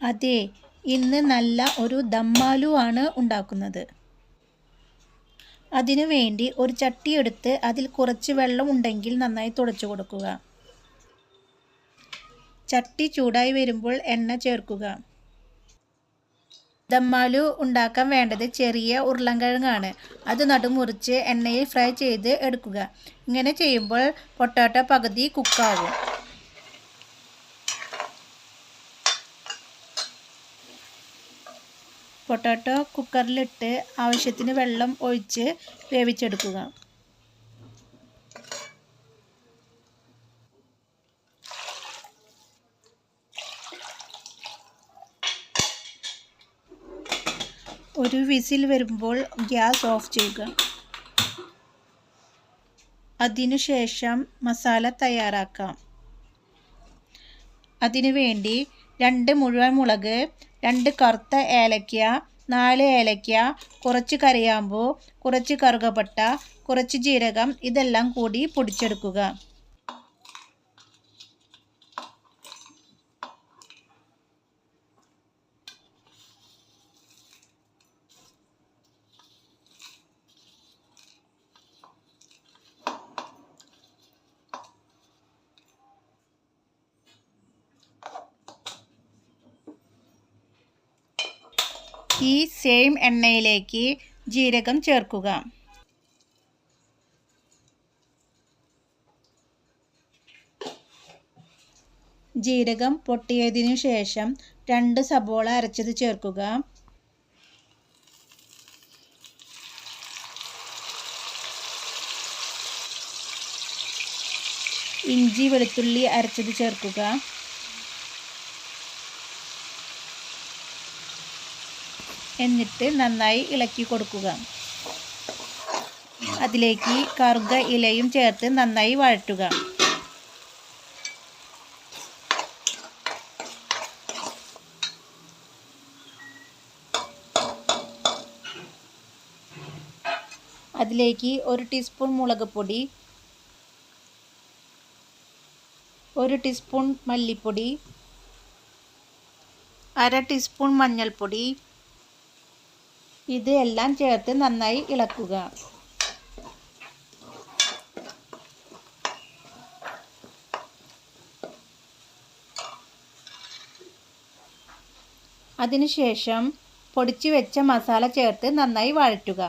അതെ, ഇന്ന് നല്ല ഒരു ദമ്മാലു ആണ് ഉണ്ടാക്കുന്നത്. അതിനു വേണ്ടി ഒരു ചട്ടി എടുത്ത് അതിൽ കുറച്ച് വെള്ളം ഉണ്ടെങ്കിൽ നന്നായി തുടച്ചു കൊടുക്കുക. ചട്ടി ചൂടായി വരുമ്പോൾ എണ്ണ ചേർക്കുക. ദമ്മാലു ഉണ്ടാക്കാൻ വേണ്ടത് ചെറിയ ഉരുളൻകിഴങ്ങാണ്. അത് നടുമുറിച്ച് എണ്ണയിൽ ഫ്രൈ ചെയ്ത് എടുക്കുക. ഇങ്ങനെ ചെയ്യുമ്പോൾ പൊട്ടാറ്റോ പകുതി കുക്കാകും. പൊട്ടാറ്റോ കുക്കറിലിട്ട് ആവശ്യത്തിന് വെള്ളം ഒഴിച്ച് വേവിച്ചെടുക്കുക. ഒരു വിസിൽ വരുമ്പോൾ ഗ്യാസ് ഓഫ് ചെയ്യുക. അതിനുശേഷം മസാല തയ്യാറാക്കാം. അതിനുവേണ്ടി 2 മുഴുവൻ മുളക്, 2 കറുത്ത ഏലക്ക, 4 ഏലക്ക, കുറച്ച് കറിയാമ്പൂ, കുറച്ച് കറുകപ്പട്ട, കുറച്ച് ജീരകം ഇതെല്ലാം കൂടി പൊടിച്ചെടുക്കുക. ഈ സെയിം എണ്ണയിലേക്ക് ജീരകം ചേർക്കുക. ജീരകം പൊട്ടിയതിനു ശേഷം 2 സബോള അരച്ചത് ചേർക്കുക. ഇഞ്ചി വെളുത്തുള്ളി അരച്ചത് ചേർക്കുക. എന്നിട്ട് നന്നായി ഇളക്കി കൊടുക്കുക. അതിലേക്ക് കറുക ഇലയും ചേർത്ത് നന്നായി വഴറ്റുക. അതിലേക്ക് 1 ടീസ്പൂൺ മുളക് പൊടി, 1 ടീസ്പൂൺ മല്ലിപ്പൊടി, 1/2 ടീസ്പൂൺ മഞ്ഞൾപ്പൊടി ഇത് എല്ലാം ചേർത്ത് നന്നായി ഇളക്കുക. അതിനുശേഷം പൊടിച്ചു വെച്ച മസാല ചേർത്ത് നന്നായി വഴറ്റുക.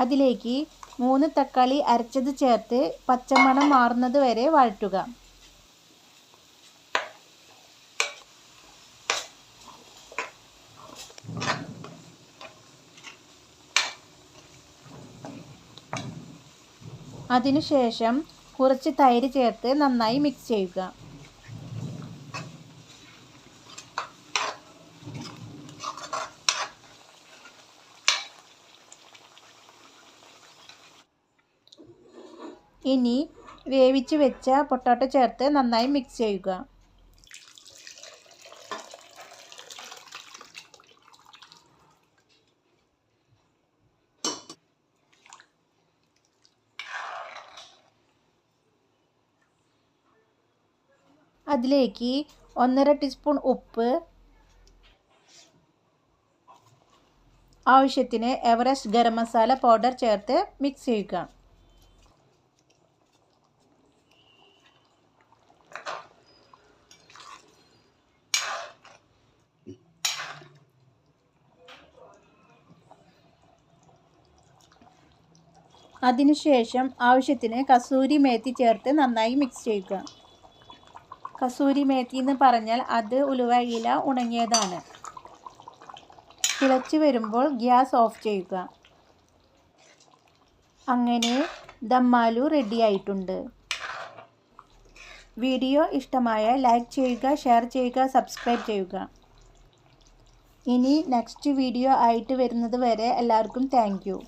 അതിലേക്ക് 3 തക്കാളി അരച്ചത് ചേർത്ത് പച്ചമണം മാറുന്നത് വരെ വഴറ്റുക. അതിനുശേഷം കുറച്ച് തൈര് ചേർത്ത് നന്നായി മിക്സ് ചെയ്യുക. ഇനി വേവിച്ച് വെച്ച പൊട്ടാറ്റോ ചേർത്ത് നന്നായി മിക്സ് ചെയ്യുക. അതിലേക്ക് 1/2 ടീസ്പൂൺ ഉപ്പ്, ആവശ്യത്തിന് എവറസ്റ്റ് ഗരം മസാല പൗഡർ ചേർത്ത് മിക്സ് ചെയ്യുക. അതിനുശേഷം ആവശ്യത്തിന് കസൂരി മേത്തി ചേർത്ത് നന്നായി മിക്സ് ചെയ്യുക. കസൂരി മേത്തി എന്ന് പറഞ്ഞാൽ അത് ഉലുവ ഇല ഉണങ്ങിയതാണ്. തിളച്ച് വരുമ്പോൾ ഗ്യാസ് ഓഫ് ചെയ്യുക. അങ്ങനെ ദമ്മാലു റെഡി ആയിട്ടുണ്ട്. വീഡിയോ ഇഷ്ടമായ ലൈക്ക് ചെയ്യുക, ഷെയർ ചെയ്യുക, സബ്സ്ക്രൈബ് ചെയ്യുക. ഇനി നെക്സ്റ്റ് വീഡിയോ ആയിട്ട് വരുന്നത് വരെ എല്ലാവർക്കും താങ്ക് യു.